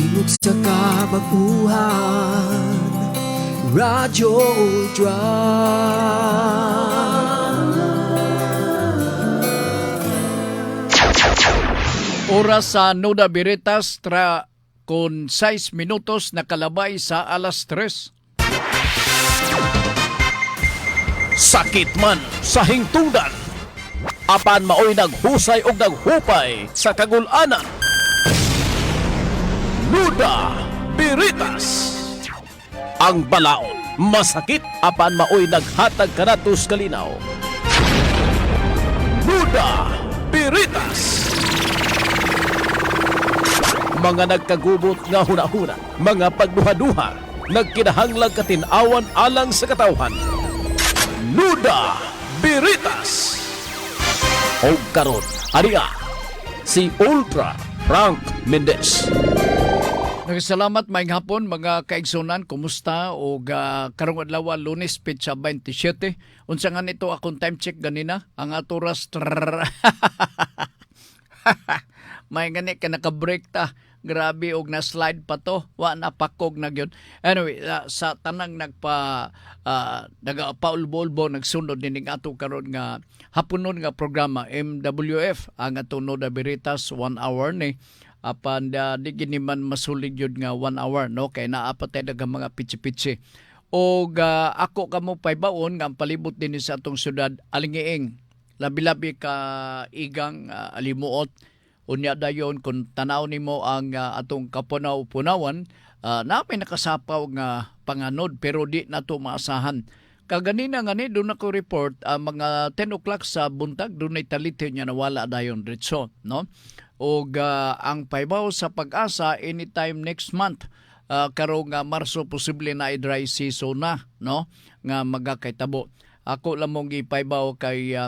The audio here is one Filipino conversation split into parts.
Tingog sa kabaguhan, Radyo Ultra. Oras sa Nuda Veritas con 6 minutos nakalabay sa alas 3. Sakit man sa hingtungdan, apan maoy naghusay og naghupay sa kagul-anan. Nuda Veritas. Ang balaod masakit apan maoy naghatag kanatos kalinaw. Nuda Veritas. Mga nagkagubot nga hunahuna, mga pagduha-duha, nagkinahanglang katinawan alang sa katawhan. Nuda Veritas. O karon, ariya, si Ultra Frank Mendez. Nagsalamat maayong hapon mga kaigsunan, kumusta? O karong adlaw Lunes petsa 27. Unsa nga nito akong time check ganina, ang aturas may gani ka naka-break ta. Grabe og na slide pa to, wa na pakog na gyud. Anyway, sa tanang nagapaulbo-ulbo nagsunod dining ato karon nga haponon nga programa MWF ang ato Nuda Veritas 1 hour ni apan di gini man masulig yun nga 1 hour no kay naa pa tay daghang mga pitsi-pitsi. Og ako kamo paybaon nga ang palibot din sa atong syudad Alingiing. Labi-labi ka igang alimuot. Unya dayon kung tanaw nimo ang atong kapunaw-punawan, namin nakasapaw nga panganod pero di nato maasahan. Kaganina nga ni doon ako report mga 10 o'clock sa buntag doon ay talite niya nawala dayon diretso, no? Og ang paybaw sa pag-asa anytime next month karong Marso posible na dry season na, no? Nga magakaitabo. Ako lamong gipaybaw kay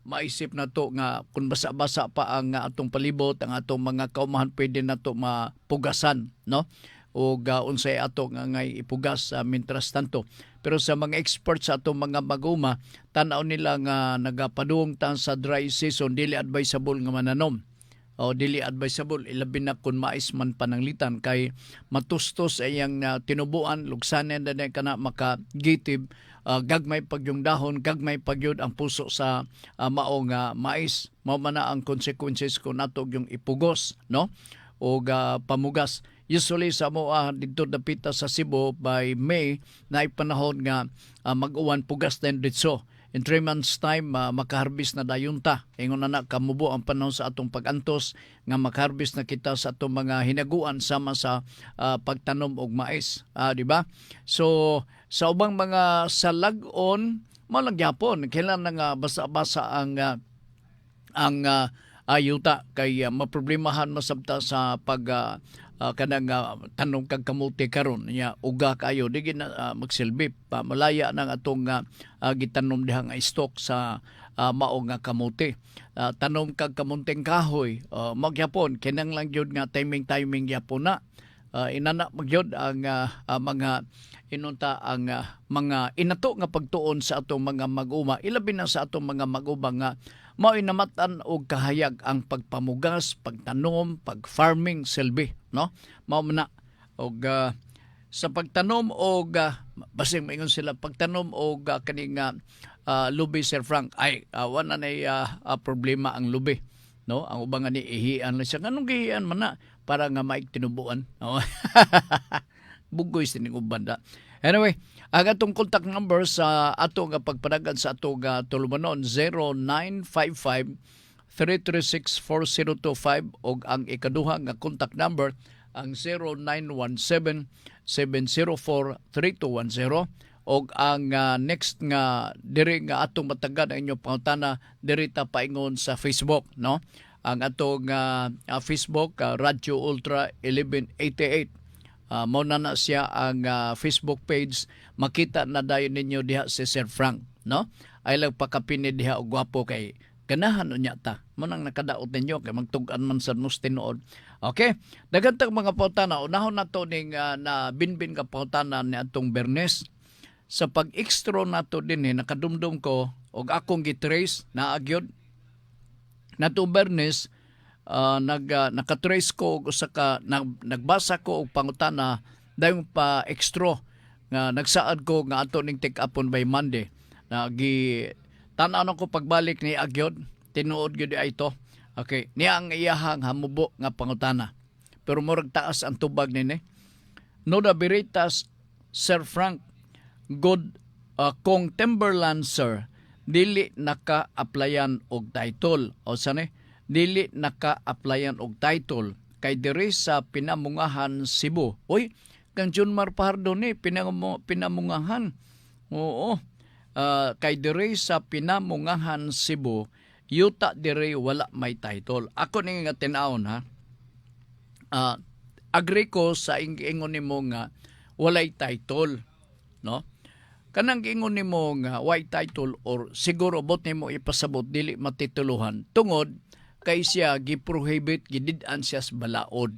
maisip na to nga kung basa-basa pa ang atong palibot, ang atong mga kaumahan pwede na to mapugasan, no? O unsay ato nga ngay ipugas mintras tanto. Pero sa mga experts sa atong mga maguma, tanaw nila nga nagapadung tan sa dry season dili advisable nga mananom. O dili advisable ilabi na kung mais man pananglitan kay matustos ayang tinubuan lugsanen na kana makagitib. Gagmay pagyong dahon, gagmay pagyod ang puso sa maong mais. Mao man na ang consequences ko nato yung ipugos, no? O pamugas. Usually sa mo dito dapita sa Cebu by May na ipanahon nga mag-uwan pugas din dito. In 3 months time makaharbis na dayunta. Ingon na kamubo ang panahon sa atong pagantos nga makaharbis na kita sa atong mga hinaguan sama sa pagtanom og mais, di ba? So sa ubang mga salag-on malang gyapon kailangan nga basa-basa ang ayuta kay maproblemahan masabta sa pag kanang tanong kag kamuti karon nya uga kayo di na magsilbi pa malaya nang atong gitanom diha nga stock sa mao nga kamuti. Tanom kag kamunteng kahoy magyapon kinang lang gyud nga timing gyapon na. Inana magyod ang mga inunta ang mga inato nga pagtuon sa atong mga mag-uma ilabi na sa atong mga mag-uma nga mao inamatan og kahayag ang pagpamugas, pagtanom, pag-farming silbi, no? Mao man na og sa pagtanom og basing maingon sila pagtanom og kaning lubi Sir Frank ay wala nay problema ang lubi, no? Ang ubang ni ihian lang siya nganong gihian man na para nga maig tinubuan. No? Bugoy sining ubanda. Anyway, ang atong contact number sa ato nga pagpanagan sa ato nga tulumanon 0955-336-4025 og ang ikaduha nga contact number ang 0917-704-3210 og ang next nga diri nga atong matagan ang inyong pangutana diri ta paingon sa Facebook, no? Ang atong Facebook Radyo Ultra 1188. Mao na siya ang Facebook page. Makita na dayon ninyo diha si Sir Frank, no? Ay lang pakapini diha og gwapo kay ganahan unya ta. Mo nang nakadaot ninyo kay magtug-an man sa nos tinuod. Okay? Daghan tag mga pautana unahon nato ning na binbin ka pautana ni atong Bernes. Sa pag-extra nato din nakadumdum ko og akong gitrace na agyod nato Bernes nakatrace ko og usa ka nagbasa ko og pangutana dayon pa extra nga nagsaad ko nga ato ning take upon by Monday. Tan-aw ko pagbalik ni agyod tinuod gyud ay ito. Okay, niya ang iyahang hamubo nga pangutana. Pero murag taas ang tubag nini. Noda Veritas, Sir Frank, good kung Timberland sir, dili naka-applyan og title. O sani? Dili naka-applyan og title kay diri sa Pinamungahan, Cebu. Uy, kang John Mar Pardo ni Pinamungahan. Oo. Kay diri sa Pinamungahan, Cebu, yuta diri wala may title. Ako ning nga tinawon ha. Agree ko sa ingon nimo nga walay title, no? Kanang ingon nimo nga walay title or siguro bot nimo ipasabot dili matituluhan tungod kay siya gi-prohibit gidid-an siya sa balaod.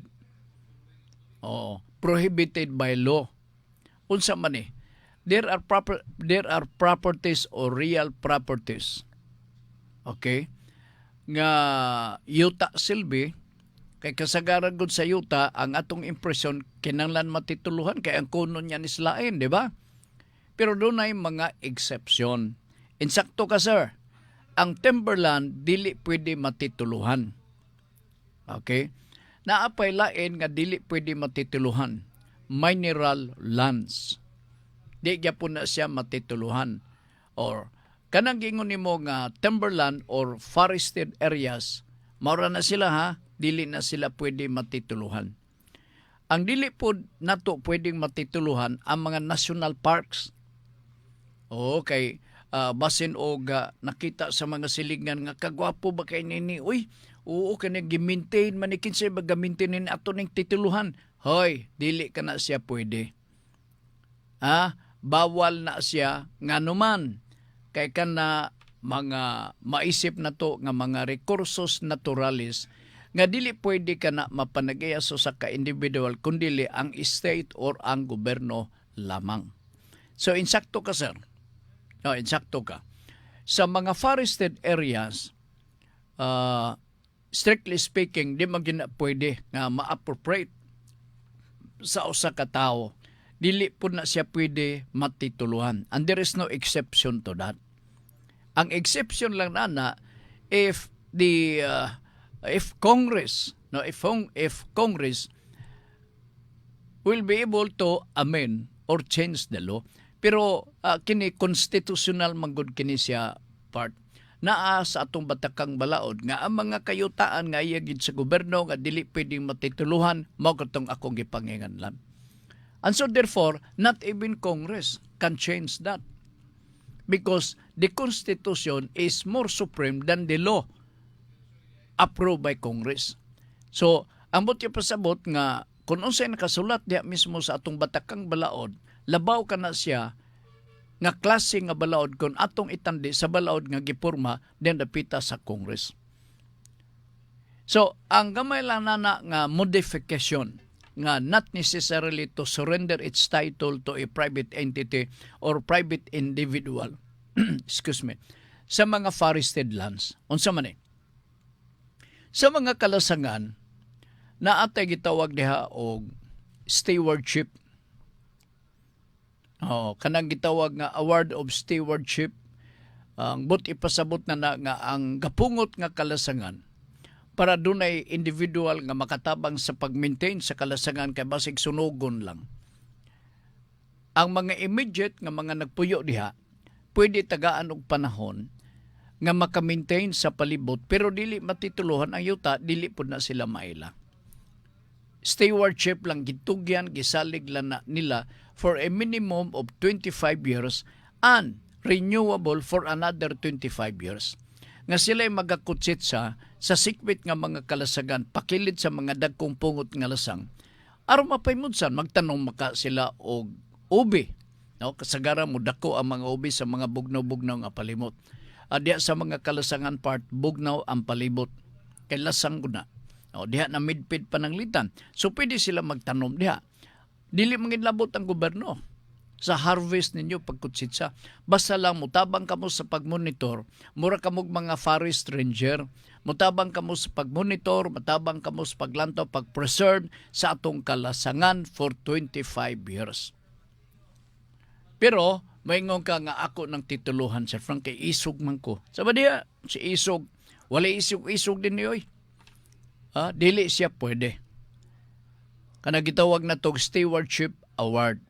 Oo, prohibited by law. Unsa man ni? There are properties or real properties. Okay? Nga yuta silbi, kay kasagaran gud sa yuta, ang atong impresyon, kinanglan matituluhan, kay ang kuno niya nislain, di ba? Pero doon ay mga exception. Insakto ka, sir. Ang timberland, dili pwede matituluhan. Okay? Naapay lain nga dili pwede matituluhan. Mineral lands. Di gyapon na siya matituluhan. Or kanang gingon nimo nga timberland or forested areas, maura na sila ha, dili na sila pwede matituluhan. Ang dili po nato pwedeng matituluhan ang mga national parks. Okay, basin og nakita sa mga silingan nga kagwapo ba kay nini, uy, oo kani gi-maintain man kinsay ba ga-maintain ni ato ning tituluhan. Hoy, dili ka na siya pwede. Bawal na siya nganuman. Kay kana mga maisip na to nga mga recursos naturalis nga dili pwede ka na mapanagayaso sa ka-individual kundili ang state or ang gobyerno lamang. So insakto ka, sir. No, insakto ka. Sa mga forested areas, strictly speaking, di man gina pwede nga ma-appropriate sa usa ka tawo. Dili po na siya pwede matituluhan. And there is no exception to that. Ang exception lang na if the if Congress will be able to amend or change the law, pero kini constitutional manggod kini siya part naa sa atong batakang balaod nga ang mga kayutaan nga iyagid sa gobyerno nga dili pwedeng matituluhan mao katong akong gipanginganlan. And so therefore, not even Congress can change that. Because the Constitution is more supreme than the law approved by Congress. So, ang buti pasabot nga, kung unsay nakasulat diya mismo sa atong batakang balaod, labaw ka na siya nga klase nga balaod kung atong itandi sa balaod nga gipurma den dapita sa Congress. So, ang gamay lang na nga modification nga not necessarily to surrender its title to a private entity or private individual excuse me, sa mga forested lands. Unsa man sa mga kalasangan na atay gitawag diha og stewardship. Kanang gitawag nga award of stewardship. Ang ipasabot na nga ang gapungot nga kalasangan para dunay individual nga makatabang sa pag-maintain sa kalasangan kay basig sunugon lang. Ang mga immediate nga mga nagpuyo diha pwede tagaan og panahon nga maka-maintain sa palibot pero dili matituluhan ang yuta, dili pud na sila maila. Stewardship lang gitugyan, gisalig lang na nila for a minimum of 25 years and renewable for another 25 years. Nga sila ay magakutsit sa sikwit nga mga kalasagan, pakilid sa mga dagkong pungot nga lasang. Aron mapaymudsan, magtanong maka sila og ubi. No? Kasagaran mo dako ang mga ubi sa mga bugnaw-bugnaw nga palimot. Diha sa mga kalasangan part, bugnaw ang palibot. Kay lasang guna. No? Diha na midpid pananglitan. So pwede sila magtanom diha. Dili manginlabot ang gobyerno. sa harvest ninyo pagkutsitsa. Basta lang mutabang kamo sa pagmonitor, mura kamo mga forest ranger, mutabang kamo sa pagmonitor, mutabang kamo sa paglantaw, pagpreserve sa atong kalasangan for 25 years. Pero maingon ka nga ako ng tituluhan, Sir Frank, kay isog man ko. Sabi diya, si isog, wala isog din niyo. Dili siya pwede. Kana gitawag na tog Stewardship Award.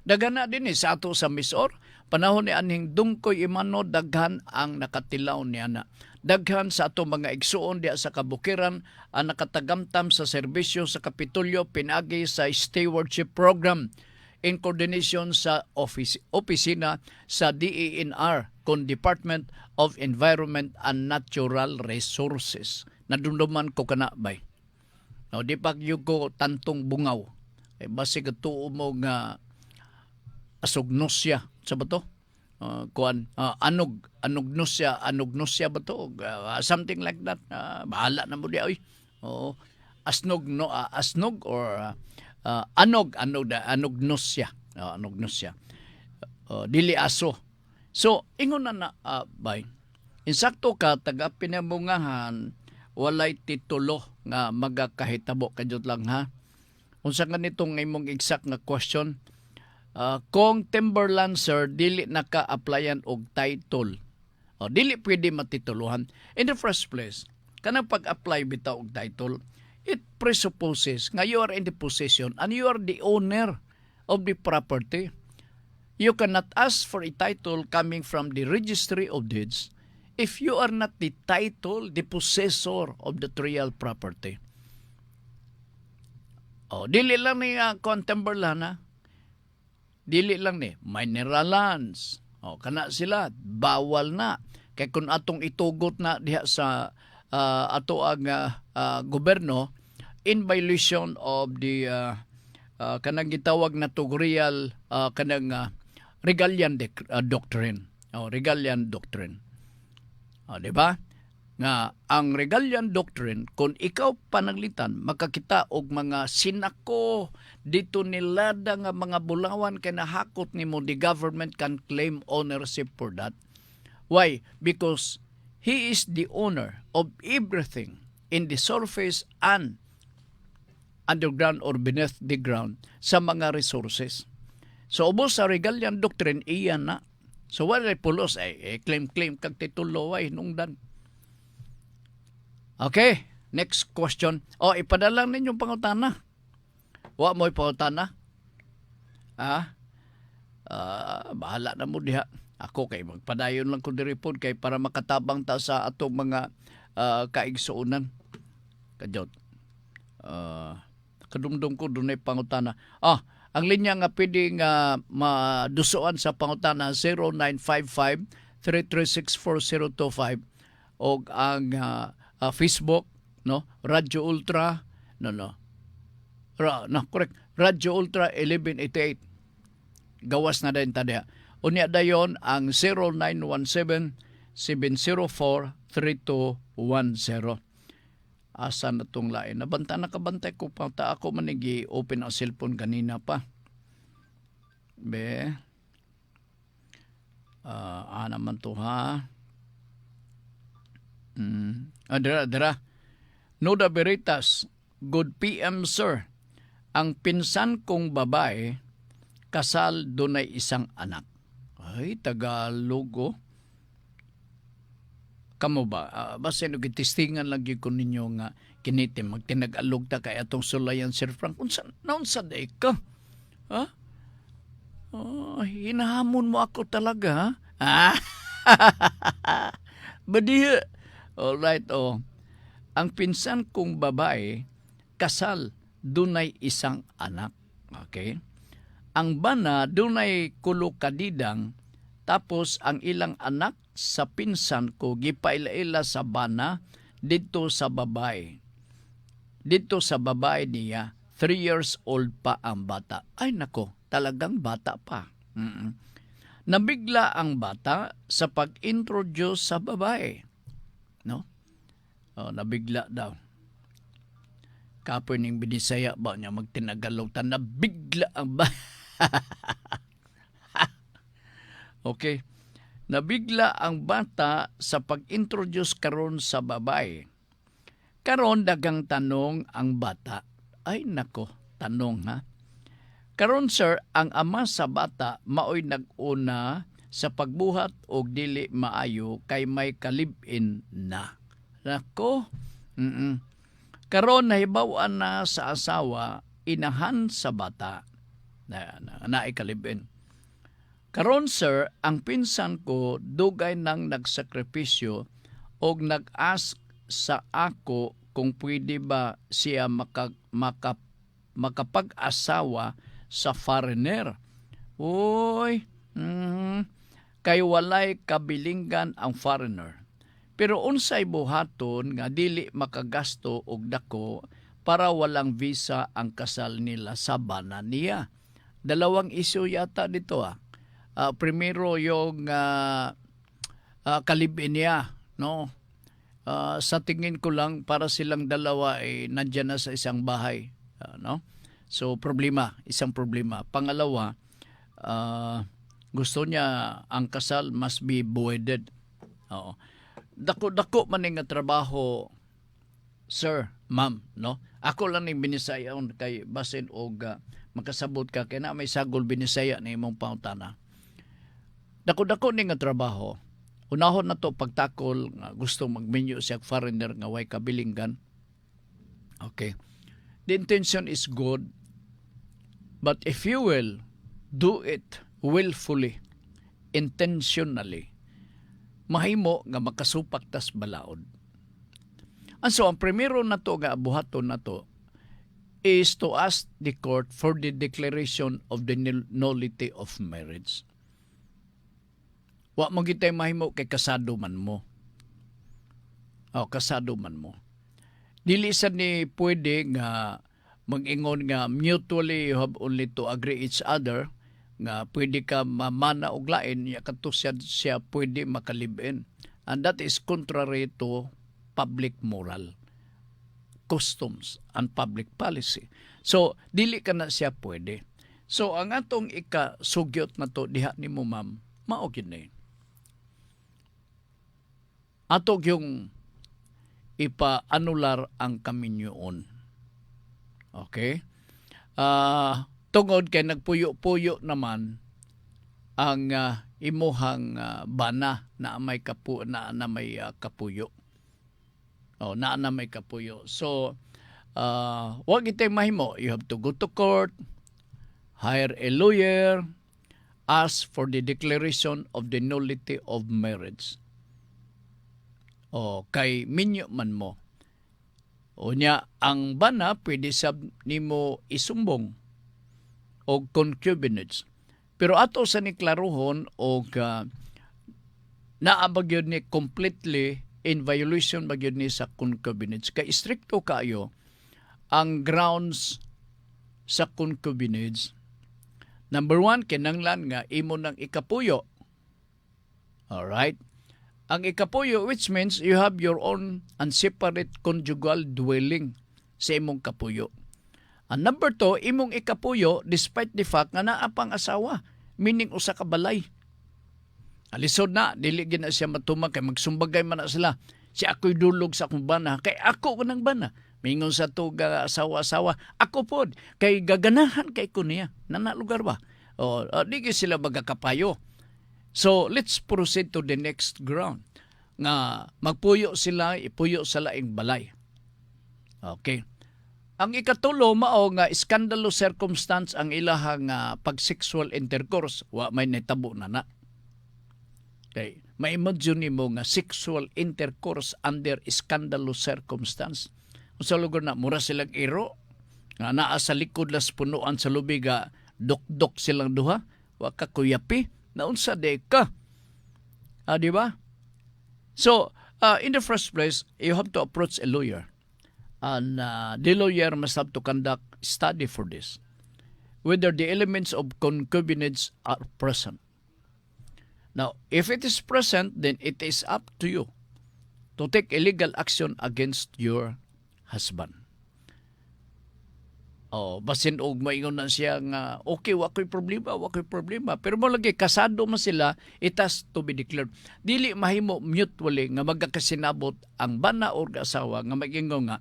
Dagana din sa ato sa Misor, panahon ni aning Dungkoy Imano, daghan ang nakatilaw niya na. Daghan sa ato mga igsuon diya sa kabukiran ang nakatagamtam sa serbisyo sa Kapitolyo pinagi sa Stewardship Program in coordination sa opisina sa DENR kon Department of Environment and Natural Resources. Nadumduman ko kana bay. No, di pa ko tantong bungaw. Ay basi katuo mo nga asognosya sa bato. Anognosya ba to? Something like that. Bahala na mo di ay. Asnog or anognosya. Anognosya. Dili aso. So, ingon na bay. Insakto ka taga pinamungahan walay titulo nga magakahitabo kadiyot lang ha. Unsa nga nitong imong exact nga question? Kung Timberlancer dili naka-applyan og title. Dili pwede matituluhan. In the first place, kanang pag-apply bitaw og title, it presupposes nga you are in the possession and you are the owner of the property. You cannot ask for a title coming from the Registry of Deeds if you are not the title, the possessor of the real property. Dili lang ni Timberland, dili lang ni mineral lands. Kana sila bawal na kay kun atong itugot na diha sa ato ang gobyerno in violation of the kanang gitawag na real kanang Regalian doctrine. Regalian doctrine. Di ba? Nga ang Regalian doctrine, kung ikaw panaglitan, makakita og mga sinako dito nilada nga mga bulawan kay nahakot nimo, the government can claim ownership for that. Why? Because he is the owner of everything in the surface and underground or beneath the ground sa mga resources. So, ubos sa Regalian doctrine, iyan na. So, wala pulos, claim kag titulo, hinungdan. Okay, next question. Ipadala ninyong pangutana. Wa mo pangutana? Bahala na mo diha. Ako kay magpadayon lang ko diripod kay para makatabang ta sa atong mga kaigsuonan. Kadjot. Kadumdum ko dunay pangutana. Ang linya nga pwede nga madusoan sa pangutana 0955-336-4025 o ang Facebook, no? Radyo Ultra, correct. Radyo Ultra 1188. Gawas na din tadiha. Unya dayon ang 0917-704-3210. Asa na itong lain. Nakabantay ko pa. Ako manigi open ang cellphone kanina pa. Naman to ha. Dira. Noda Veritas. Good PM sir. Ang pinsan kong babae, kasal dunay isang anak. Ay, Tagalog. Kamo ba? Basta nagtistingan lagi ko ninyo nga kinitim. Magtinag-alog ta kay atong sulayan, Sir Frank. Naunsa day ka? Hinahamon mo ako talaga, ha? Badiya. Alright, Ang pinsan kong babae, kasal, dunay isang anak. Okay? Ang bana, dunay kulukadidang, tapos ang ilang anak, sa pinsan ko gipaila-ila sa bana dito sa babae. Dito sa babae niya, 3 years old pa ang bata. Ay nako, talagang bata pa. Nabigla ang bata sa pag-introduce sa babae. No? Nabigla daw. Kapoy ning Binisaya ba niya magtinagalog ta, nabigla ang bata. Okay. Nabigla ang bata sa pag-introduce karon sa babae. Karon dagang tanong ang bata. Ay nako, tanong ha. Karon sir, ang ama sa bata maoy nag-una sa pagbuhat og dili maayo kay may kalib-in na. Nako. Karon nahibaw-an na sa asawa inahan sa bata na ikalib-in. Karon sir, ang pinsan ko dugay nang nagsakripisyo og nag-ask sa ako kung pwede ba siya makapag-asawa sa foreigner. Uy, kay walay kabilinggan ang foreigner. Pero unsay buhaton nga dili makagasto og dako para walang visa ang kasal nila sa bana niya. Dalawang isyu yata dito primero yung kalibin niya, no? Sa tingin ko lang para silang dalawa ay nandiyan na sa isang bahay, no? So isang problema. Pangalawa, gusto niya ang kasal must be voided. Oo. Dako man nga trabaho, sir, ma'am, no? Ako lang ning binisayon kay basin og makasabot ka kay na may sagol binisaya ni imong pangutana. Dako ni nga trabaho. Unahon na to pagtakol nga gusto magminyo siya foreigner nga way kabilinggan. Okay. The intention is good, but if you will do it willfully, intentionally, mahimo nga makasupak tas balaod. And so, ang primero na to nga buhaton na to is to ask the court for the declaration of the nullity of marriage. Wa mo gitay mahimo kay kasado man mo. Kasado man mo. Dili sad ni pwede nga mag-ingon nga mutually you have only to agree each other nga pwede ka mamana og lain ya kadto siya pwede makalibin. And that is contrary to public moral, customs, and public policy. So, dili ka na siya pwede. So, ang atong ikasugyot na to, diha ni mo ma'am, maogin na yun. Atog yung ipa-anular ang kaminyoon. Okay? Tungod kay nagpuyo-puyo naman ang imuhang bana na may kapuyo. Na may kapuyo. So, wag itay mahimo. You have to go to court, hire a lawyer, ask for the declaration of the nullity of marriage. Kay minyo man mo. Unya, ang bana pwede sab nimo isumbong o concubinage. Pero ato sa ni klaruhon og naabag yun ni completely in violation ba yun ni sa concubinage. Kay stricto kayo ang grounds sa concubinage. Number 1, kinanglan nga imo ng ikapuyo. Alright? Ang ikapuyo, which means you have your own and separate conjugal dwelling sa imong kapuyo. And number 2, imong ikapuyo despite the fact nga naa pang asawa, meaning usa ka balay. Alisod na, dili gina siya matumag kay magsumbagay man na sila. Si ako'y dulog sa akong bana, kay ako ko ng bana. Mingon sa to asawa-asawa, ako pod, kay gaganahan kay ko niya. Nanalugar ba? Di sila magakapayo. So, let's proceed to the next ground. Nga magpuyo sila, ipuyo sa laing balay. Okay. Ang ikatulo, mao nga scandalous circumstance ang ilahang pag-sexual intercourse. Wa may netabo na na. Okay. Ma-imagine mo nga sexual intercourse under scandalous circumstance. Kung sa lugar na, mura silang iro. Nga naa sa likod las punuan sa lubig, dok-dok silang duha. Wa ka kuyapi. Naunsa de ka. Di ba? So, in the first place, you have to approach a lawyer. And the lawyer must have to conduct study for this. Whether the elements of concubinage are present. Now, if it is present, then it is up to you to take illegal action against your husband. Oh, basin og maingon na siya nga okay, wa ko'y problema. Pero mo lagi kasado man sila, it has to be declared. Dili mahimo mutually nga magkakasinabot ang bana or asawa nga magingon nga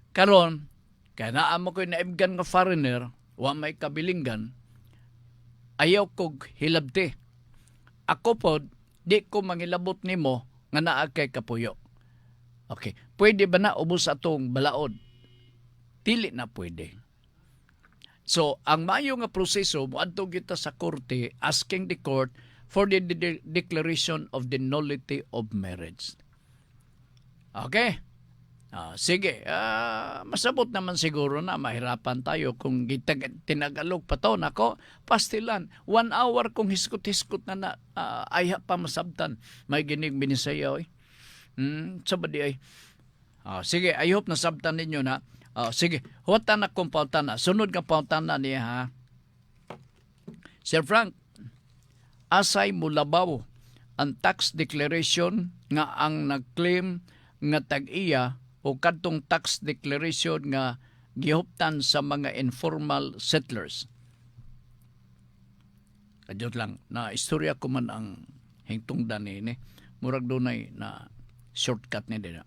karon kaya naa mo ko'y naibgan nga foreigner, wa may kabilinggan, ayaw kog hilabti. Ako pod di ko mangilabot nimo nga naa kay kapuyo. Okay, pwede ba na ubos atong balaod? Dili na pwede. So, ang mayo nga proseso, muadto kita sa korte asking the court for the declaration of the nullity of marriage. Okay? Sige, masabot naman siguro na mahirapan tayo kung tinagalog pa to. Nako, pastilan. 1 hour kung hiskot-hiskot na ayha pa masabtan. May ginig binisayaw eh. Sabadi ay. Sige, I hope nasabtan ninyo na. Sige, huwata na kong pautana. Sunod ka pautana niya ha. Sir Frank, asay mulabaw ang tax declaration nga ang nag-claim nga tag-iya o kadtong tax declaration nga gihuptan sa mga informal settlers. Kadiyot lang, na istorya ko man ang hingtungdan ni murag dunay na shortcut ni din.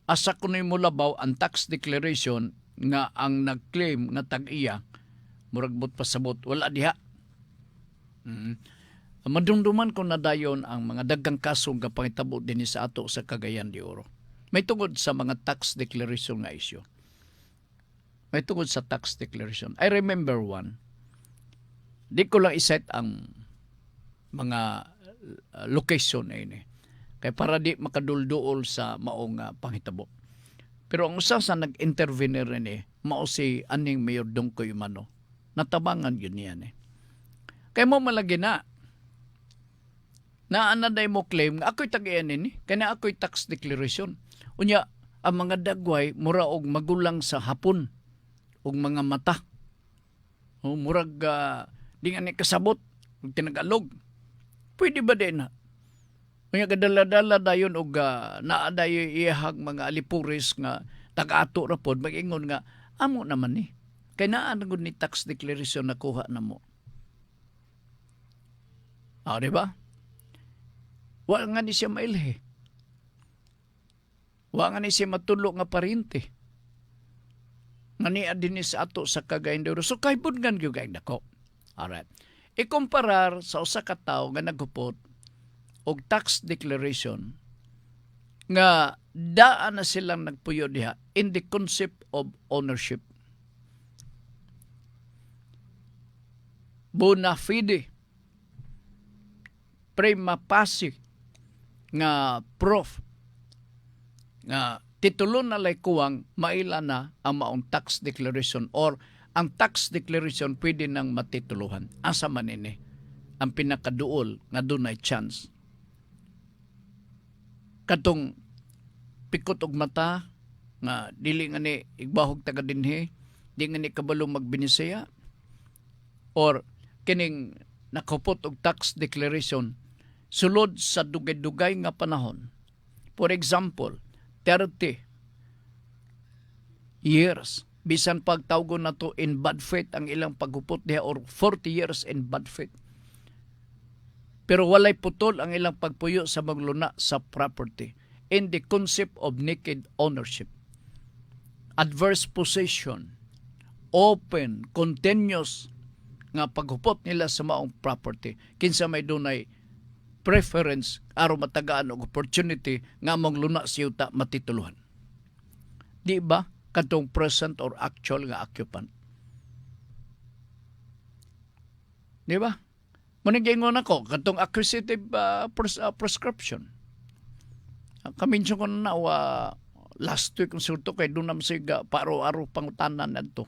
Asa ko na mulabaw ang tax declaration nga ang nag-claim nga tag-iya muragbot pasabot wala diha. Madumduman ko na dayon ang mga daghang kaso nga pangitabo dinhi sa ato sa Cagayan de Oro. May tungod sa mga tax declaration nga isyu. May tungod sa tax declaration. I remember one. Di ko lang iset ang mga location na ini. Kaya para di makadulduol sa maong panghitabo. Pero ang usa sa nag-intervenir rin mao si aning Mayor Dongkoy Mano. Natabangan yun yan Kaya mo malagi na anaday mo claim nga ako'y tag-iyan kaya ako'y tax declaration. Unya, ang mga dagway mura og magulang sa hapon og mga mata. Murag di nga ni kasabot og tinagalog. Pwede ba din Kaya kadala-dala dayon og naadayo iyahag mga alipuris nga tag-ato ra pod mag-ingon nga amo naman ni. Kay naa gud ni tax declaration na kuha namo. Di ba? Wa nga ni siya mailhe. Wa nga ni siya matulo nga parente. Nga ni adin sa ato sa Cagayan de Oro. So kaibudgan gyud kay nako. Alright. Ikomparar sa usa ka tawo nga naghupot og tax declaration nga daan na silang nagpuyo diha in the concept of ownership. Bona fide, prima facie nga proof nga titulo na lay kuwang maila na ang maong tax declaration or ang tax declaration pwede nang matituluhan. Asa man ini ang pinakaduol nga dunay chance. Katong pikot og mata nga dili nga ni igbahog taga dinhi, di nga ni kabalo magbinisaya or kining nakupot og tax declaration sulod sa dugay-dugay nga panahon. For example, 30 years bisan pagtawgo na to in bad faith ang ilang paghupot diha or 40 years in bad faith. Pero walay putol ang ilang pagpuyo sa magluna sa property in the concept of naked ownership. Adverse possession, open, continuous nga paghupot nila sa maong property. Kinsa may dunay preference aron matagaan og opportunity nga mong luna siyuta matituluhan. Di ba? Katong present or actual nga occupant. Di ba? Manigingon ako, katong acquisitive prescription. Kaminsyon ko na last week, kung surto kay doon naman siya paro-aro pangutanan na ito.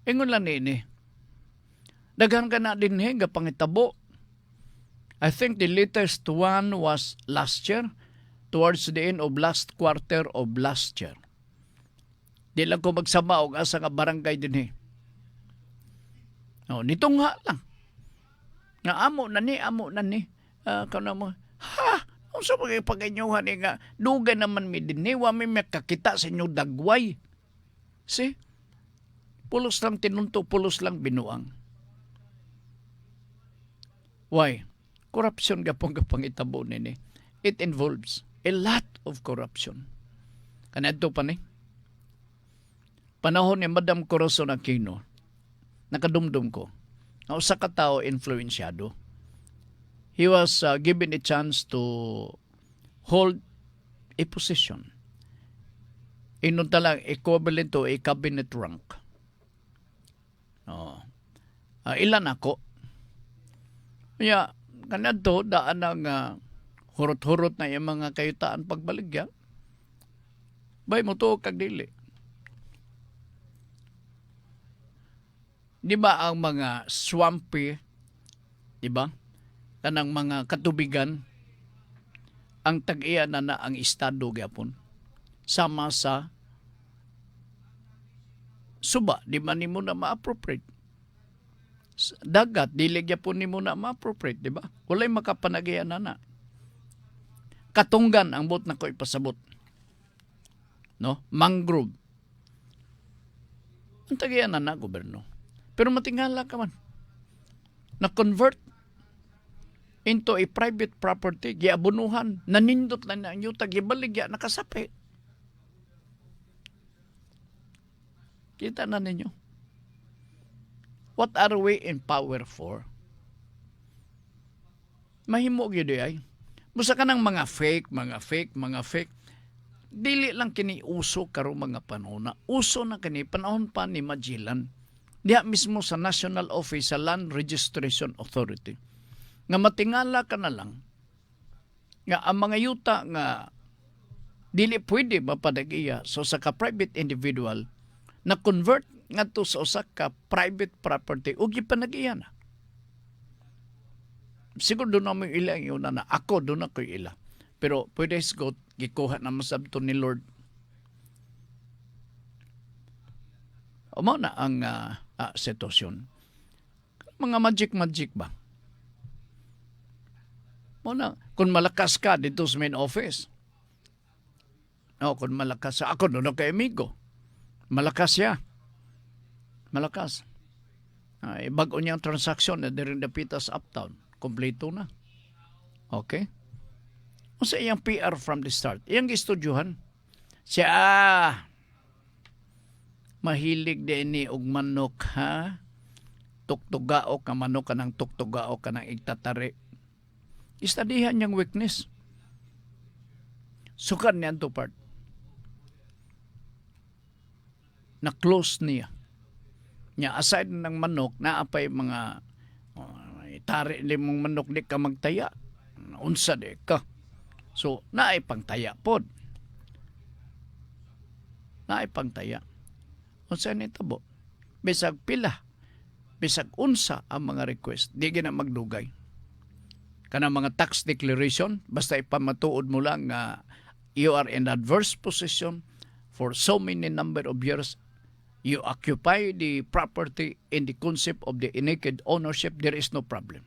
Ingon lang ini. Daghan ka na din nga pangitabo. I think the latest one was last year, towards the end of last quarter of last year. Di lang ko magsama og asa nga barangay din nitong nga lang. Nga amo na ni. Kana mo, So mga paganyuhan nga, dugay naman mi dinhi, wa mi makakita sa inyo dagway. See? Pulos lang tinunto, pulos lang binuang. Why? Corruption gapong itabo nini. It involves a lot of corruption. Kanadto pa ni. Panahon ni Madam Corazon Aquino, nakadumdum ko, na usa ka tawo influensyado. He was given a chance to hold a position. Inon talang equivalent to a cabinet rank. Ilan ako? Kaya, kanadto, daan ng hurot-hurot na yung mga kayutaan pagbaligya. Bay mo to kag dili. Di ba ang mga swampy, di ba? Kanang mga katubigan, ang tag-iya na ang estado gyapon. Sama sa suba, di man nimo na ma-appropriate. Dagat, dili gyapon nimo na ma-appropriate, di ba? Walay makapanag-iya na. Katunggan ang bot na ko ipasabot. No? Mangrove. Ang tag-iya na gobyerno. Pero matingala ka man. Na-convert into a private property, giabunuhan, nanindot lang na inyo, tagibaligya, nakasapi. Kita na ninyo. What are we in power for? Mahimo gyud ay. Musa ka ng mga fake. Dili lang kini uso karo mga panahon na. Uso na kini panahon pa ni Magellan. Diha mismo sa National Office sa Land Registration Authority. Nga matingala ka na lang nga ang mga yuta nga dili pwede mapadagiya so sa ka-private individual na convert nga to sa usa ka private property ug gipanagiya na. Siguro doon naman ila yun na ako doon ako ila. Pero pwede sigot gikuha na masabto ni Lord. Umaw na ang sitwasyon. Mga magic ba? Muna, kung malakas ka dito sa main office. Kung malakas ako, doon ako amigo. Malakas siya. Malakas. Bago niyang transaksyon na dirin dapitas uptown. Kompleto na. Okay? O sa iyang PR from the start. Iyang gistudyuhan. Siya, mahilig din ni og manok, ha? Tuktugao ka manok ka ng tuktugao ka ng igtatari. Istadihan niyang weakness. Sukan niyan to part. Na-close niya. Niya, aside ng manok, naapay mga tari ni mong manok di ka magtaya. Unsa di ka. So, naay pangtaya pod. Naay pangtaya. Unsa ni tabo? Bisag pila. Bisag unsa ang mga request. Di gina magdugay. Kanang mga tax declaration, basta ipamatuod mo lang nga you are in adverse position for so many number of years, you occupy the property in the concept of the naked ownership, there is no problem.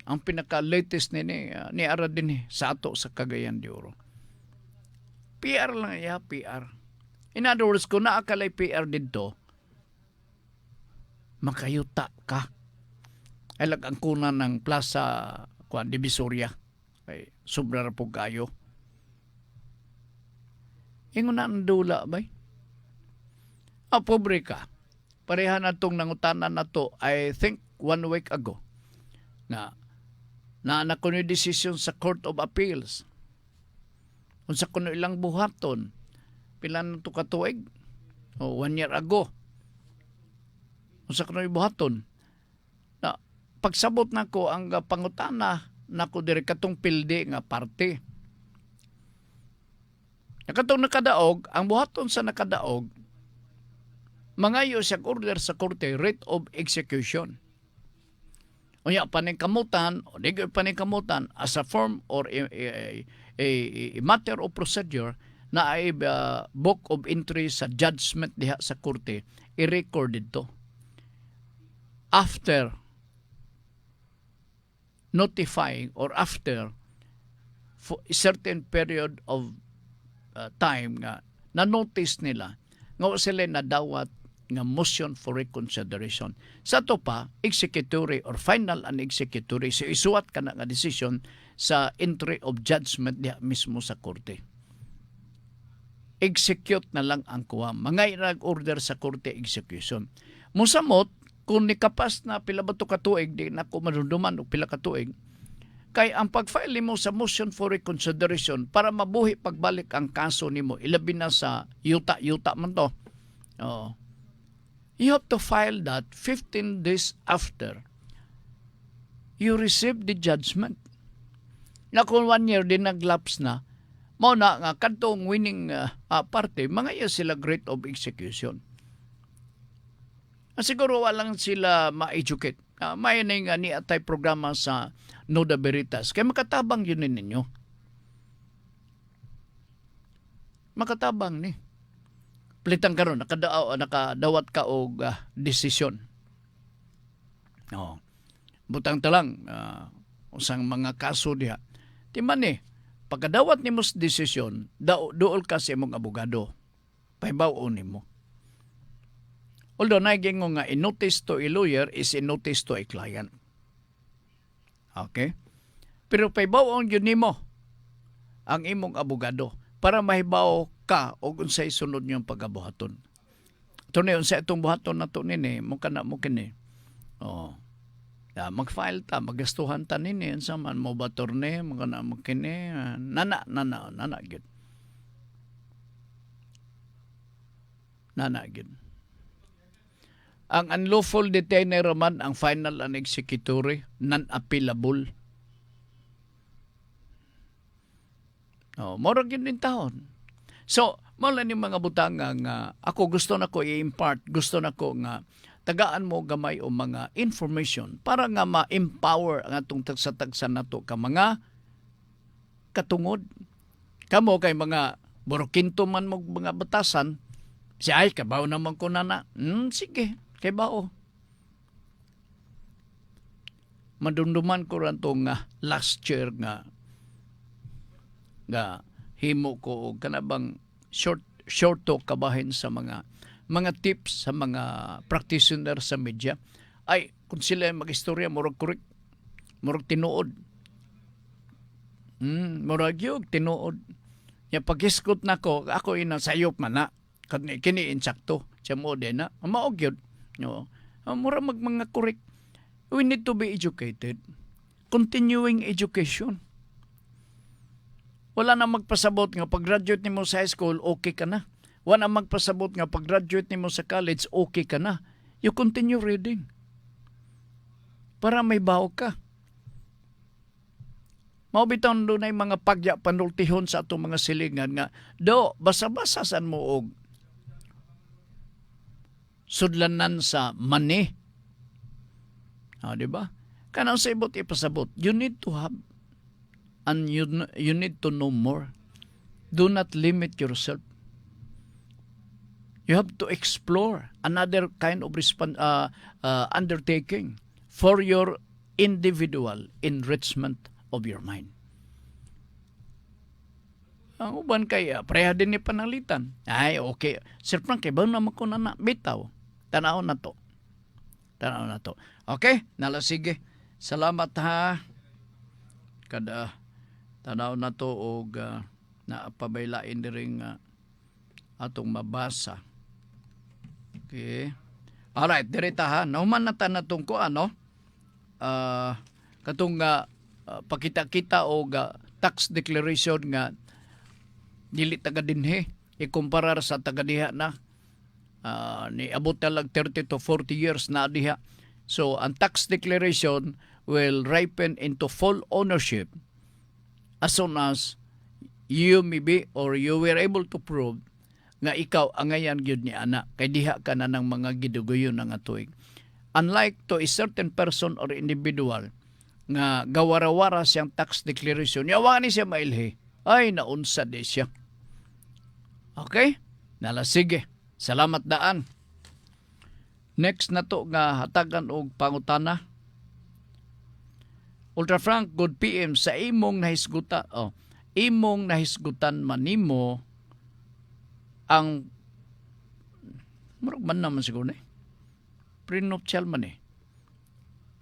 Ang pinaka-latest ni ara din sa ato sa Cagayan de Oro. PR lang ya, PR. In other words, kung naakalay PR dito, makayuta ka. Alag ang kuna ng Plaza Divisoria. Ay, sobra na po kayo. Ingon na ang dula, bay? Pobre ka. Pareha na itong nangutanan na to, I think 1 week ago, na nakuno decision sa Court of Appeals. Kung sa kuno ilang buhaton, pila na ito katuig? 1 year ago. Kung sa kuno buhaton, pagsabot na ko ang pangutana na ko dire katong pilde nga parte. Katong nakadaog, ang buhaton sa nakadaog, mangayo siya order sa korte, writ of execution. Unya, paningkamutan, o di paningkamutan, as a form or a matter of procedure, na ay book of entry sa judgment diha sa korte, i-record dito. After notifying or after for a certain period of time nga na-notice nila nga sila nadawat nga motion for reconsideration. Sa to pa, executory or final and executory, so isuwat ka na nga decision sa entry of judgment diha mismo sa korte. Execute na lang ang kuwam. Mga nag-order sa korte execution. Musamot, kung nikapas na pila ba ito katuig, di na ko marunduman o pila katuig, kay ang pag-file mo sa motion for reconsideration para mabuhi pagbalik ang kaso nimo, ilabi na sa yuta man to. Oh. You have to file that 15 days after you receive the judgment. Na kung 1 year din nag-lapse na, mao na nga kadtong winning party, mga iya sila grade of execution. Siguro walang sila ma-educate. May na nga ni atay programa sa Nuda Veritas. Kaya makatabang yun ninyo. Makatabang ni. Palitan ka ron, nakadawat ka og desisyon. Butang talang, usang mga kaso diha. Timan ni, pagkadawat ni mo sa desisyon, dool ka sa imong abogado. Paibaw-on mo. Although naging nga in-notice to a lawyer is in-notice to a client. Okay? Pero paibaw-on yun nimo ang imong abogado para mahibaw ka o unsay sunod niyong pagabuhaton. Ito na yun sa itong buhaton na ito nini, mukha na mo kini. Mag-file ta, magastuhan ta nini, sa man mo ba torne, mukha na mo kini, nana, gid. Nana, gid. Ang unlawful detainer man ang final and executory, non-appealable. Mora yun din taon. So, mula ni mga butang nga ako gusto na ko i-impart, gusto na ko nga tagaan mo gamay o mga information para nga ma-empower ang atong tagsa-tagsa nato ka mga katungod. Kamo kay mga borokinto man mo mga batasan, siya ay kabaw naman ko na. Sige, kay bao. Madunduman ko ran tong last year nga himo ko og kanabang short talk kabahin sa mga tips sa mga practitioner sa media. Ay kung sila mag-istorya murag correct, murag tinuod. Murag yung tinuod. Ya pag-iskot nako, ako inasayop man na. Kini insakto siya mo din na. Mao gyud. No. Murag mga correct. We need to be educated. Continuing education. Wala na magpasabot nga pag-graduate nimo sa high school, okay ka na. Wala na magpasabot nga pag-graduate nimo sa college, okay ka na. You continue reading. Para may baho ka. Maubitaw doon ay mga pagya panultihon sa atong mga silingan nga, basa-basasan mo og sudlanan sa money. Di ba? Kanang sa ibot ipasabot, you need to have and you need to know more. Do not limit yourself. You have to explore another kind of undertaking for your individual enrichment of your mind. Ang uban kay preha din ni panalitan. Ay, okay. Sir Frank, kay ba naman ko na bitaw? Tanaw na to. Okay? Sige. Salamat ha. Kada tanaw na to og naapabailain ring atong mabasa. Okay. Alright, direta ha. Nauman na tanatong ko katong pakita-kita og tax declaration nga dili taga dinhi ikumparar sa taga diha na ni abot talag 30 to 40 years na diha. So ang tax declaration will ripen into full ownership as soon as you may be or you were able to prove nga ikaw ang ngayon gyud ni ana kay diha ka na ng mga giduguyon nga tuig. Unlike to a certain person or individual nga gawara-wara siyang tax declaration, yawa ni siya mailhi, ay naunsa di siya. Okay? Sige. Salamat daan. Next na to nga hatagan og pangutana. Ultra Frank, good PM sa imong nahisgutan. Imong nahisgutan man nimo ang murag man naman siguro eh. Prenuptial man eh.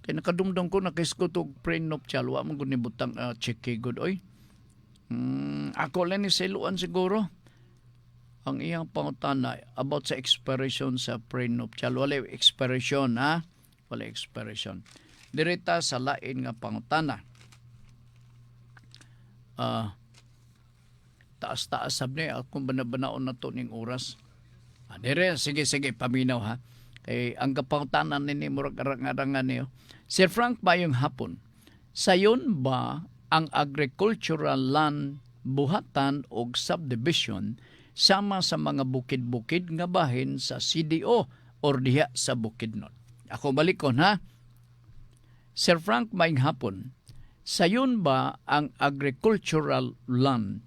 Kaya nakadumdum ko nakahisgot og prenuptial wa man gud ni butang check good oy. Ako lang ni siluan siguro. Ang iyang pangutana about sa expiration sa prenuptial. Wala expiration ha. Wala expiration. Direta sa lain nga pangutana. Taas-taas sab ni akong banabanaon na to ning oras. Dire, sige, paminaw ha. Kay ang kapangutanan ni murag arang-arangan niyo. Sir Frank, bayong hapon. Sayon ba ang agricultural land buhatan o subdivision sama sa mga bukid-bukid nga bahin sa CDO or diha sa Bukidnon? Ako balikon ha. Sir Frank, bayong hapon. Sayon ba ang agricultural land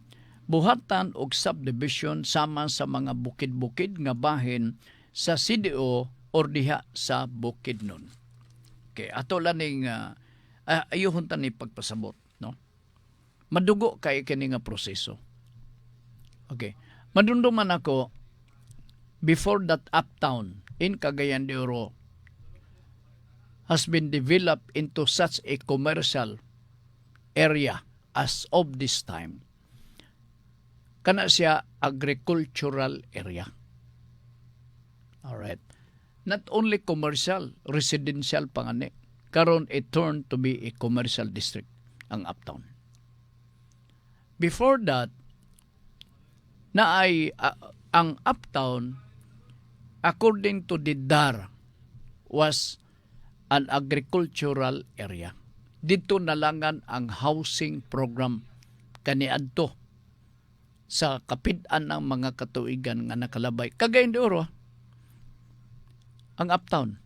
buhatan o subdivision sama sa mga bukid-bukid nga bahin sa CDO or diha sa Bukidnon? Okay, ato lang ning ayuhon ta ni pagpasabot, no? Madugo kay kini nga proseso. Okay. Madunduman ako before that uptown in Cagayan de Oro has been developed into such a commercial area as of this time. Kana siya agricultural area. Alright. Not only commercial, residential pangani. Karon it turned to be a commercial district ang uptown. Before that, ang uptown, according to the DAR, was an agricultural area. Dito nalangan ang housing program kaniadto sa kapid-an ng mga katuigan nga nakalabay. Cagayan de Oro, ang uptown.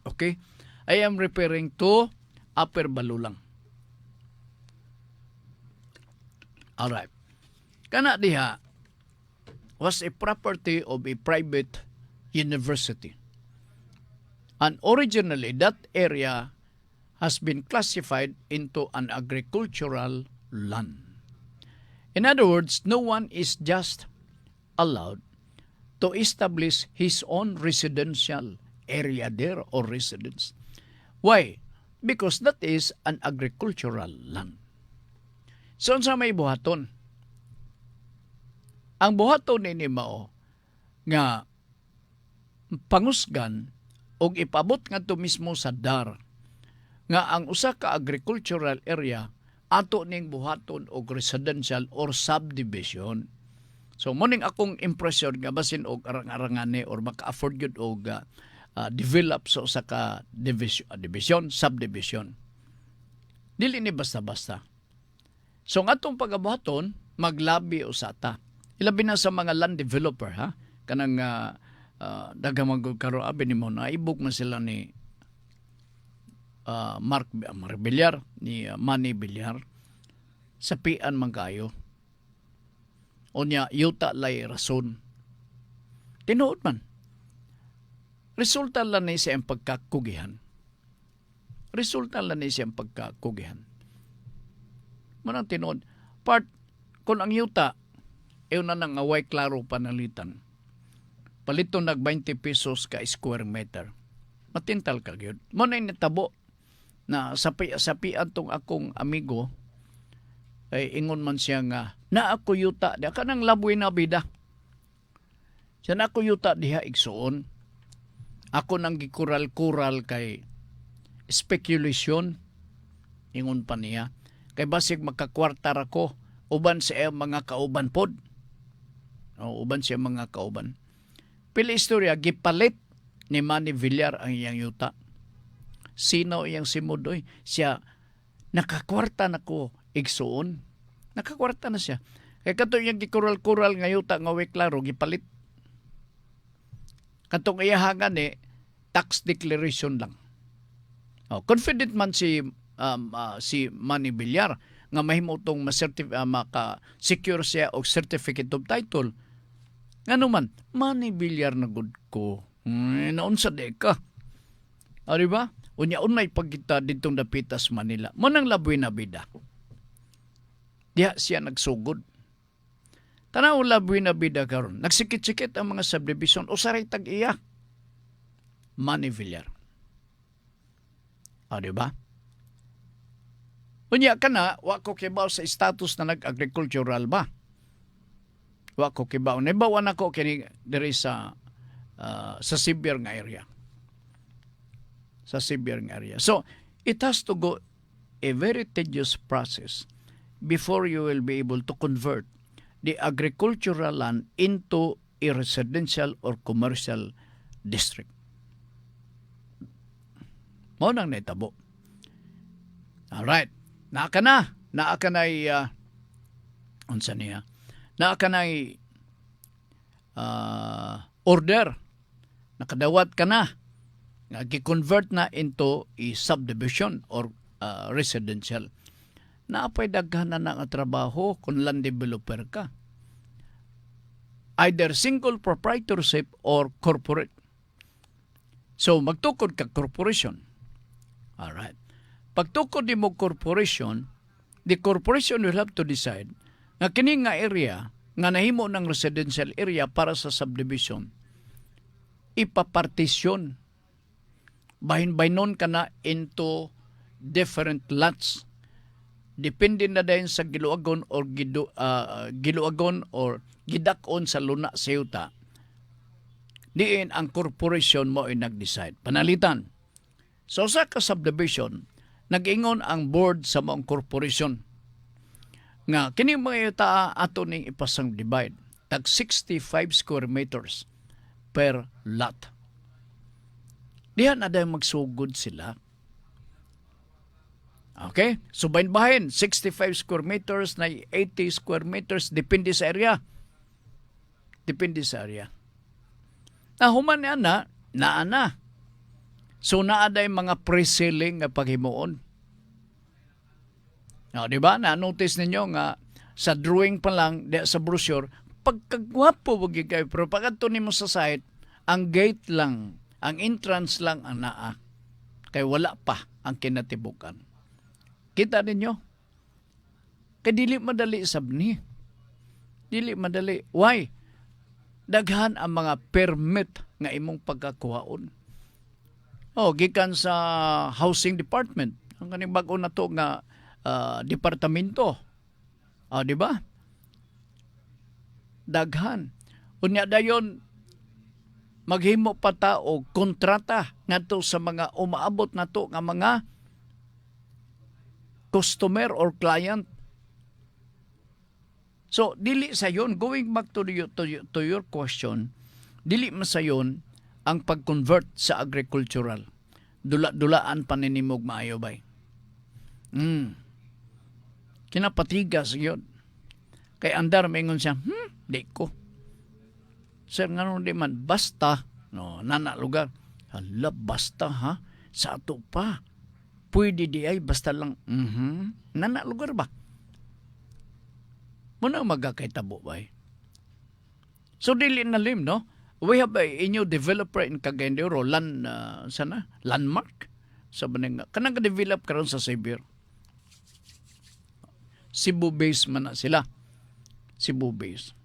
Okay? I am referring to Upper Balulang. Alright. Kana diha was a property of a private university. And originally, that area has been classified into an agricultural land. In other words, no one is just allowed to establish his own residential area there or residence. Why? Because that is an agricultural land. So, sa may buhaton? Ang buhaton ni Mao nga pangusgan o ipabot nga to mismo sa DAR nga ang usa ka agricultural area ato ning buhaton og residential or subdivision. So morning akong impression nga basin og arang-arangane or maka-afford gyud og develop sa usa ka division, subdivision. Dili ni basta-basta. So nga atong pagabuhaton maglabi usata. Ilabi na sa mga land developer ha kanang daghang karo abi ni mo na ibog man sila ni Mark Villar ni Manny Villar sapian man kayo. Onya yuta lay rason. Tinuod man. Resulta lang ni siyang pagkakugihan. Resulta lang ni siyang pagkakugihan. Manang tinuod. Part, kung ang yuta, na nang away klaro panalitan. Palito nag 20 pesos ka square meter. Matintal ka gyud. Mo na natabo na sapi-sapian tong akong amigo ay ingon man siya nga na ako yuta di ka nang laboy na bida. Siya na ako yuta diha igsuon. Ako nang gikural-kural kay speculation ingon pa niya. Kay basig makakwartar ako uban sa mga kauban pod. Uban siya mga kauban. Pila istorya gipalit ni Manny Villar ang iyang yuta. Sino iyang simudoy? Siya nakakwarta na ko igsuon. Nakakwarta na siya. Kaya kato iyang gikural-kural nga yuta nga way klaro gipalit. Katong iyahangan tax declaration lang. Confident man si Manny Villar nga mahimo tong maka-secure siya og certificate of title. Ngano man, Manny Villar na gud ko. Naunsa de ka. O diba? Unya unay pagkita ditong dapitas Manila. Manang laboy na bida. Diha siya nagsugod. Tanaw laboy na bida karon. Nagsikit-sikit ang mga subdivision o saray tag-iya. Manny Villar. Di ba? Unya ka na, wa ko kibaw sa status na nag-agricultural ba? Wa ko kibaw. Nabawan ako kini diri sa severe nga area. Sa severe nga area. So, it has to go a very tedious process before you will be able to convert the agricultural land into a residential or commercial district. Mao nang naitabo. Alright. Naa ka na unsa niya? Naa ka na order. Nakadawat ka na. Gi-convert na into a subdivision or residential. Naapay daghan na nga trabaho kung land developer ka. Either single proprietorship or corporate. So, magtukod ka corporation. Alright. Pagtukod di mo corporation, the corporation will have to decide nga kini nga area nga nahimo ng residential area para sa subdivision, ipapartisyon. Bahin-bahinon ka na into different lots. Depende na dayon sa giluagon or giluagon or gidakon sa luna sa yuta. Diin ang corporation mo ay nag-decide. Panalitan. So sa subdivision, nag-ingon ang board sa maong corporation nga kini mga yuta ato ning ipasang divide. Tag 65 square meters per lot. Diyan na dahil magsugod sila. Okay? So, bahin-bahin, 65 square meters na 80 square meters, depende sa area. Depende sa area. Nahuman niya na. So, naaday mga pre-selling na paghimuon. Di ba? Na-notice ninyo nga sa drawing pa lang, sa brochure, pagkagwapo wag kayo, pero pagkato nimo sa site, ang gate lang, ang entrance lang ang naa. Kaya wala pa ang kinatibukan. Kita ninyo? Kaya dili madali sabni. Dili madali. Why? Daghan ang mga permit nga imong pagkakuhaon. Gikan sa housing department. Ang kaning bag-o na to nga departamento. Di ba? Daghan. Unya dayon maghimo pa ta og kontrata ngadto sa mga umaabot na to nga mga customer or client. So, dili sayon, going back to your question, dili masayon ang pag-convert sa agricultural. Dula-dulaan paninimog maayo bay. Kinapatigas yun. Kay andar maingon siya, di ko. Sir, nga nung di man, basta, nana lugar. Hala, basta ha? Sa ato pa. Pwede di ay, basta lang, nana lugar ba? Muna magkakaitabo ba eh? So, dili na lim, no? We have a new developer in Cagayan de Oro, Landmark. Sabi nga, kanang ka-develop karon sa Xavier. Cebu base man na sila. Cebu base.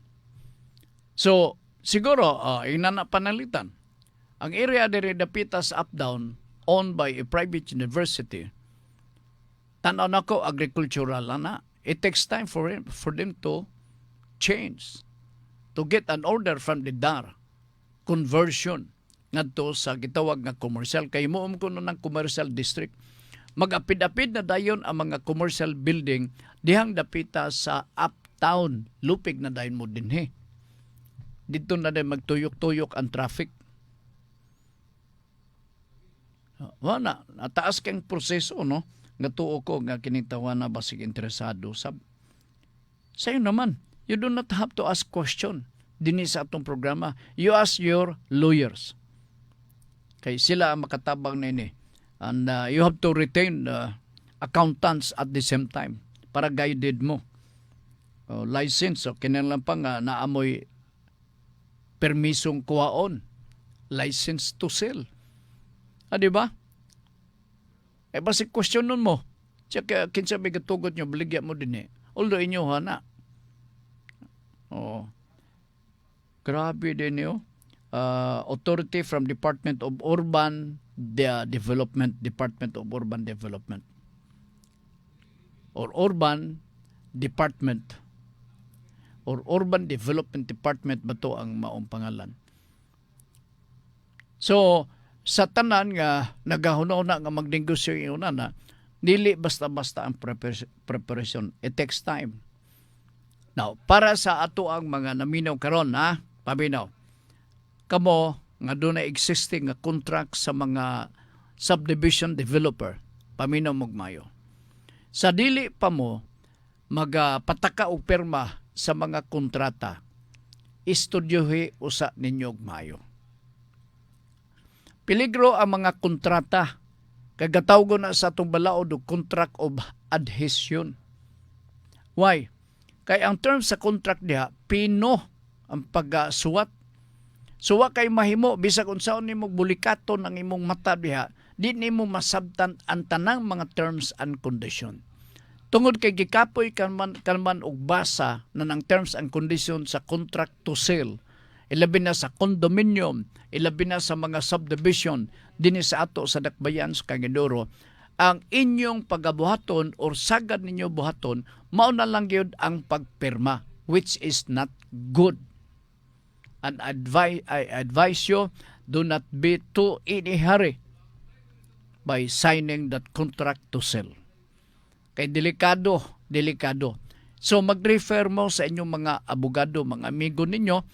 So, siguro, inana panalitan. Ang area diri dapitas up-down owned by a private university. Tanaw na ko, agricultural na. It takes time for them to change. To get an order from the DAR. Conversion. Ngadto sa gitawag nga commercial. Kay moom ko ng commercial district. Mag-apid-apid na dayon ang mga commercial building dihang dapita sa uptown. Lupig na dayon mo din he. Dito na din magtuyok-tuyok ang traffic. Wala, nataas kang proseso, no? Nga tuo ko, nga kinintawan na basig interesado. Sa'yo naman, you do not have to ask question din sa atong programa. You ask your lawyers. Kay sila ang makatabang na ini. And you have to retain accountants at the same time para guided mo. License, kinilang pa nga naamoy permisong kuhaon. License to sell. Di ba? Ay basi question nun mo. Tsaka kinsa may katugot nyo, baligya mo din eh. Although inyo na. Oo. Grabe din yun. Authority from Department of Urban Development, Department of Urban Development. Or Urban Department. Or Urban Development Department ba to ang maong pangalan? So, sa tanan nga nagahuna-una nga magnegosyo yung na, dili basta-basta ang preparation. It takes time. Now, para sa ato ang mga naminaw karon ha, paminaw, kamo nga doon na existing nga contract sa mga subdivision developer, paminaw magmayo. Sa dili pa mo, magpataka o perma sa mga kontrata, istudyohi usa ninyo mayo. Peligro ang mga kontrata. Kagatawgo na sa itong balaod o contract of adhesion. Why? Kaya ang term sa contract diha, pino ang pagsuwat. Suwa kay mahimo, bisag unsaon nimo bulikato ng imong mata diha, di nimo masabtan ang tanang mga terms and condition. Tungod kay gikapoy kanman og basa na ng terms and condition sa contract to sell, ilabi na sa condominium, ilabi na sa mga subdivision, dinhi sa ato sa dakbayan sa Cangidoro, ang inyong pagabuhaton or sagad ninyo buhaton, mao na lang gyud ang pagpirma, which is not good. And I advise you, do not be too in a hurry by signing that contract to sell. Kay delikado. So mag-refer mo sa inyong mga abogado, mga amigo ninyo,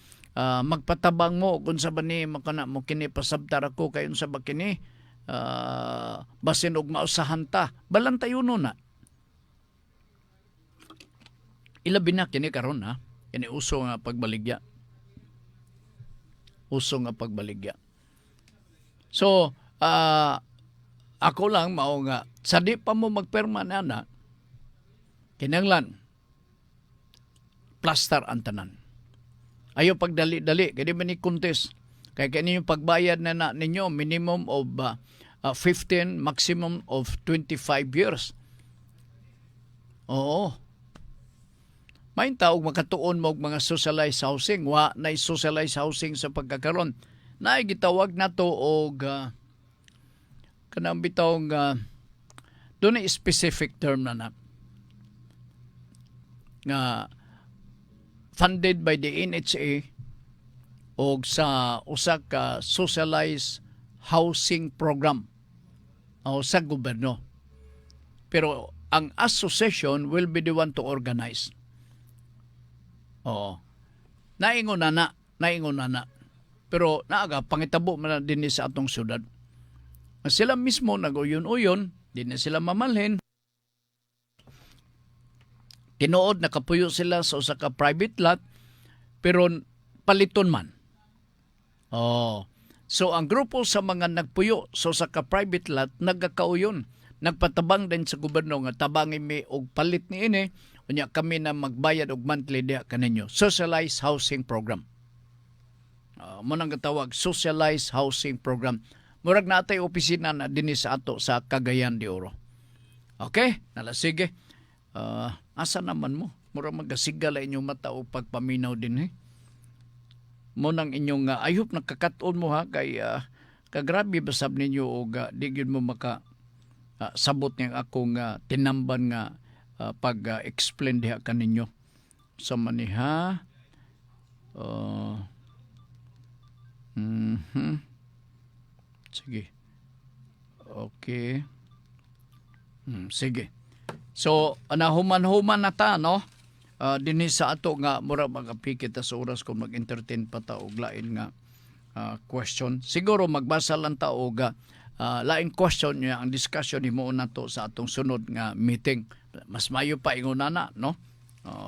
magpatabang mo kung sa bani makana mo kini pasabtar ako kayon sa bakini basin og mausahan ta balantayuno na ilabi na kini karon ha kini uso nga pagbaligya so ako lang mao nga sa di pa mo magperma na kinanglan plaster ang tanan. Ayaw pagdali-dali, kaya man ni contest. Kaya ninyo pagbayad na ninyo, minimum of 15, maximum of 25 years. Oo. May taog makatuon mo mga socialized housing. Wa na socialized housing sa pagkakaroon. Naigitawag na to og kanang bitawng doon ay specific term na nga funded by the NHA o sa usa ka socialized housing program o sa gobyerno. Pero ang association will be the one to organize. Oo. Naingon na. Pero naaga pangitabo man din sa atong syudad. Sila mismo nag-uyon-uyon, di na sila mamalhin. Tinuod nakapuyo sila sa usa ka private lot pero paliton man. So ang grupo sa mga nagpuyo sa usa ka private lot nagkakauyon, nagpatabang din sa gobyerno nga tabangin mi og palit niini unya kami na magbayad og monthly diha kaninyo. Socialized housing program. Mo nang gitawag socialized housing program. Murag natay opisina na dinhi sa ato sa Cagayan de Oro. Okay? Sige. Asa naman mo? Mura magasigala inyong mata o pagpaminaw din mo nang inyong ayop nakakaton mo ha kay kagrabe basab ninyo o di gyud mo maka sabot niyang akong tinamban nga pag-explain diha kaninyo sa maniha. Sige. Okay. Sige. So, nahuman-human na ta, no? Dinhi sa ato nga, mura magapikit sa oras kung mag-entertain pa ta og lain nga question. Siguro magbasa lang ta og lain question niya ang discussion ni mo na to sa atong sunod nga meeting. Mas mayo pa ingon na, no?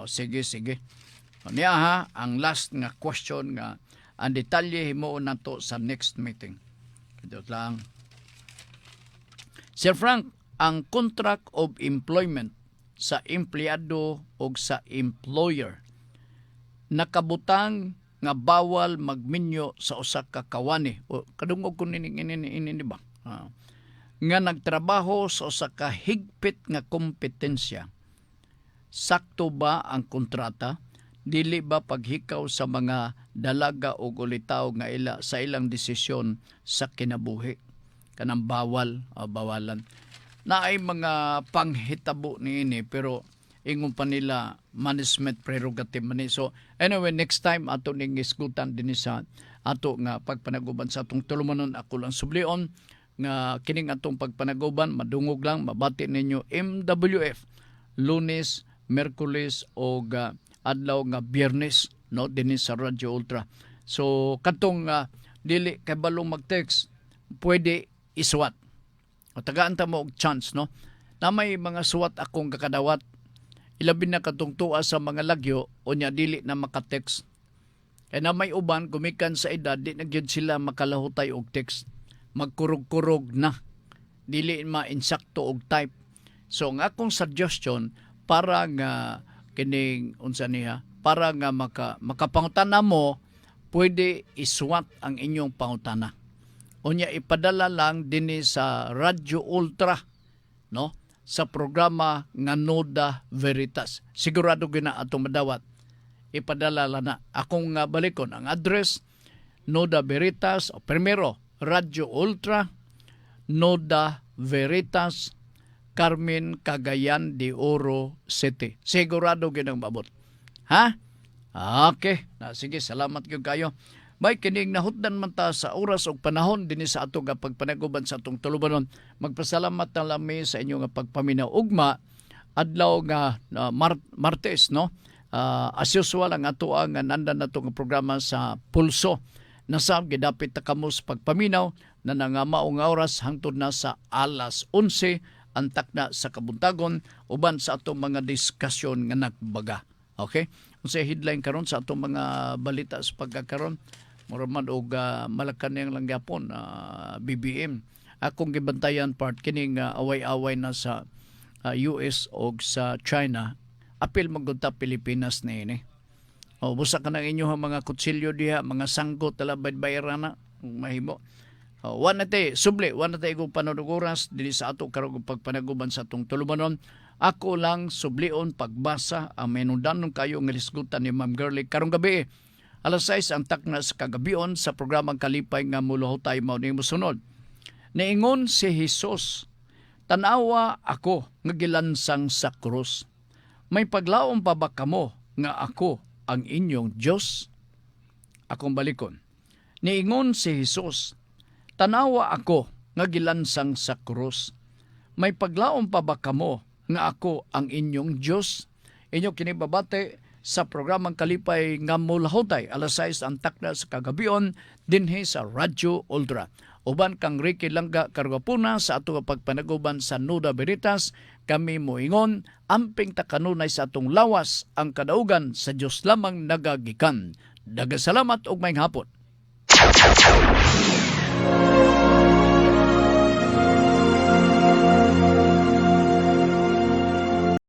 Sige. Niya ha, ang last nga question nga ang detalye himo na to sa next meeting. Ito lang. Sir Frank, ang contract of employment sa empleyado o sa employer nakabutang nga bawal magminyo sa usa ka kawani o kadungog kun ini ba nga nagtrabaho sa kahigpit nga kompetensya. Sakto ba ang kontrata? Dili ba paghikaw sa mga dalaga o ulitaw nga sa ilang desisyon sa kinabuhi? Kanang bawal o bawalan. Naay mga panghitabo niini pero ingon pa nila management prerogative man ni. So anyway, next time ato ning isgutan din sa ato nga pagpanaguban sa atong tulumanon. Ako lang sublion nga kining atong pagpanaguban madungog lang mabati ninyo MWF Lunes, Miyerkules o adlaw nga Biyernes no dinhi sa Radyo Ultra. So katong dili kay balong mag-text pwede iswat. O tagaan ta mo og chance no. Na may mga suwat akong kakadawat ilabi na katong tuwa sa mga lagyo o nya dili na maka-text. Kaya na may uban gumikan sa edad di na gyud sila makalahutay og text. Magkurog-kurog na. Dili ma-insakto og type. So ang akong suggestion para nga kining unsa niya para nga makapangutana mo pwede iswat ang inyong pangutana. Unya ipadala lang dinhi sa Radyo Ultra no sa programa nga Nuda Veritas. Sigurado gina atong madawat. Ipadala lang na akong balikon ang address Nuda Veritas o primero Radyo Ultra Nuda Veritas Carmen Cagayan de Oro City. Sigurado ginang mabot. Ha? Okay. Sige, salamat gyud kayo. May kining nahutdan man ta sa oras o panahon dinhi sa ato nga pagpanaguban sa atong tulubanon. Magpasalamat na lami sa inyo nga pagpaminaw ugma adlaw nga Martes no. As usual ang ato nga nandan nato nga programa sa Pulso. Nasab gidapit ta kamo sa pagpaminaw na nangamaong oras hangtod na sa alas 11 antak na sa kabuntagon uban sa atong mga diskusyon nga nagbaga. Okay? Unsa headline karon sa atong mga balita sa pagkakaron? Mura man og malakan yang lang gyapon BBM. Akong gibantayan part kining away-away na sa US og sa China. Apil maggunta Pilipinas niini. O busa ka ng inyong mga kutsilyo diha, mga sanggot tala bayra na mahimo. Wan natin, subli, wan natin ikong pananuguras dili sa ato karong pagpanaguban sa atong tulumanon. Ako lang sublion pagbasa ang menundanon kayo ng lisgutan ni Ma'am Girlie karong gabi. Alas 6 ang takna sa kagabion sa programang Kalipay nga muluhotay mao ning mosunod. Niingon si Jesus, "Tanawa ako nga gilansang sa krus. May paglaom pa ba kamo nga ako ang inyong Diyos?" Akong balikon. Niingon si Jesus, "Tanawa ako nga gilansang sa krus. May paglaom pa ba kamo nga ako ang inyong Diyos?" Inyo kinibabate sa programang Kalipay nga mulahotay alas 6 ang takna sa kagabion dinhi sa Radyo Ultra. Uban kang Ricky Langga Kargapuna sa ato pagpanaguban sa Nuda Veritas, kami moingon amping takanunay sa atong lawas ang kadaugan sa Dios lamang nagagikan. Daghang salamat ug maayong hapon.